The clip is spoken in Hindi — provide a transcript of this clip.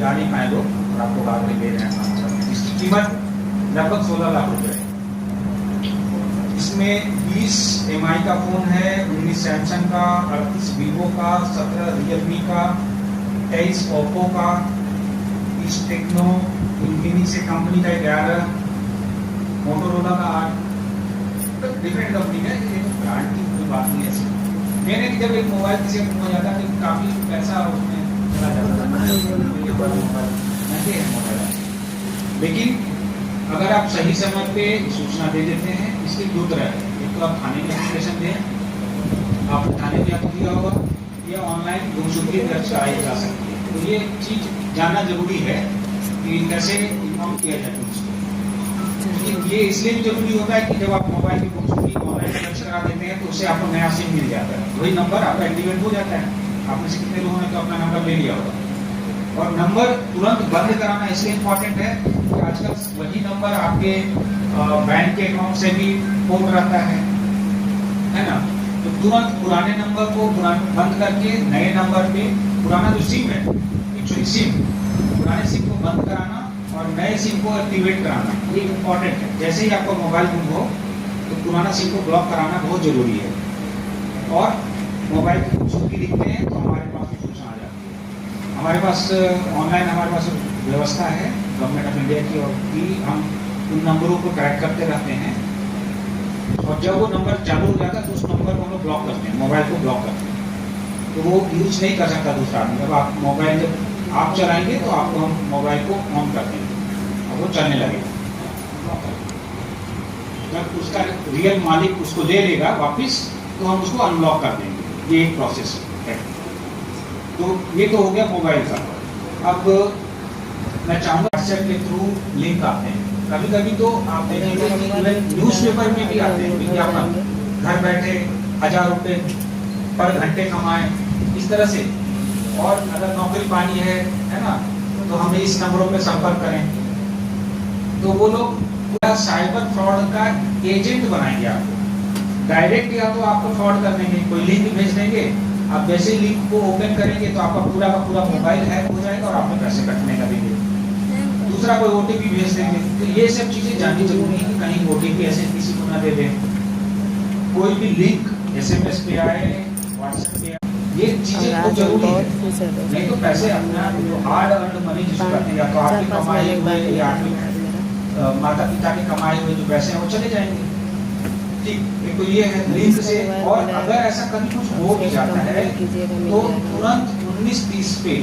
जा नहीं पाए लोग और आपको बाद में दे रहे हैं। इसकी कीमत लगभग 16 लाख रुपए है। इसमें 20 MI का फोन है, 19 सैमसंग का, 38 वीवो का, 17 रियलमी का, 23 ओप्पो का, 20 टेक्नो, इन्फिनिक्स से कंपनी का 11, मोटोरोला का 8, डिफरेंट कंपनी है। ये ब्रांड की कोई बात नहीं है। मैंने कि जब एक मोबाइल किसी को हो जाता है काफी पैसा उसमें चला जाता है, लेकिन अगर आप सही समय पे सूचना दे देते हैं, इसके दो तरह है। एक तो आप थाने में एप्लीकेशन दें, आप थाने में आपको दिया होगा, या ऑनलाइन गुमशुदगी दर्ज कराई जा सकती है। तो ये चीज जानना जरूरी है कि कैसे इन्फॉर्म किया जाए उसको। ये इसलिए भी जरूरी होता है कि जब आप मोबाइल की गुमशुदगी ऑनलाइन दर्ज करा देते हैं तो उससे आपको नया सिम मिल जाता है, वही नंबर आपका एक्टिवेट हो जाता है। आप में से कितने लोगों ने तो अपना नंबर ले लिया होगा। और नंबर तुरंत बंद कराना इसलिए इम्पोर्टेंट है कि आजकल वही नंबर आपके बैंक के अकाउंट से भी फोन रहता है ना। तो तुरंत पुराने नंबर को बंद करके नए नंबर पे पुराना जो सिम है, एक्चुअली सिम, पुराने सिम को बंद कराना और नए सिम को एक्टिवेट कराना, ये इम्पोर्टेंट है। जैसे ही आपका मोबाइल गुम हो तो पुराना सिम को ब्लॉक कराना बहुत जरूरी है। और मोबाइल की गुमशुदगी दिखते हैं तो हमारे पास सूचना आ जाती है। हमारे पास ऑनलाइन हमारे पास व्यवस्था है गवर्नमेंट ऑफ इंडिया की, और भी हम उन नंबरों को ट्रैक करते रहते हैं। और जब वो नंबर चालू हो जाता है तो उस नंबर को हम लोग ब्लॉक करते हैं, मोबाइल को ब्लॉक करते हैं। तो वो यूज नहीं कर सकता दूसरा आदमी। जब आप मोबाइल जब आप चलाएंगे तो आपको हम मोबाइल को ऑन कर देंगे और वो चलने लगेगा। जब उसका रियल मालिक उसको ले लेगा वापिस तो हम उसको अनलॉक कर देंगे। ये एक प्रोसेस है। तो ये तो हो गया मोबाइल का। अब मैं चाहूँगा व्हाट्सएप के थ्रू लिंक आते हैं। कभी कभी तो आप देखेंगे न्यूज़पेपर में भी आते हैं विज्ञापन, घर बैठे 1000 रुपये पर घंटे कमाएं, इस तरह से। और अगर नौकरी पानी है ना, तो हमें इस नंबरों पे संपर्क करें। तो वो लोग पूरा साइबर फ्रॉड का एजेंट बनाएंगे आपको। डायरेक्ट या तो आपको फ्रॉड कर देंगे, कोई लिंक भेज देंगे, आप जैसे ही लिंक को ओपन करेंगे तो आपका पूरा का पूरा मोबाइल हैक हो जाएगा और आपने पैसे कटने का भी दूसरा कोई OTP भेज देंगे। तो ये सब चीजें जाननी जरूरी है कि कहीं OTP ऐसे किसी को ना दे दें। कोई भी लिंक SMS पे आए, WhatsApp पे आए, ये चीजें बहुत जरूरी है। नहीं तो पैसे अपना जो हार्ड अर्न मनी जिसको कहते हैं, या तो आपकी कमाई हुए या आपके माता पिता के कमाए हुए जो पैसे हैं वो चले जाएंगे। ठीक, तो ये है लिंक से। और अगर ऐसा कभी कुछ हो भी जाता है तो तुरंत 1930 पे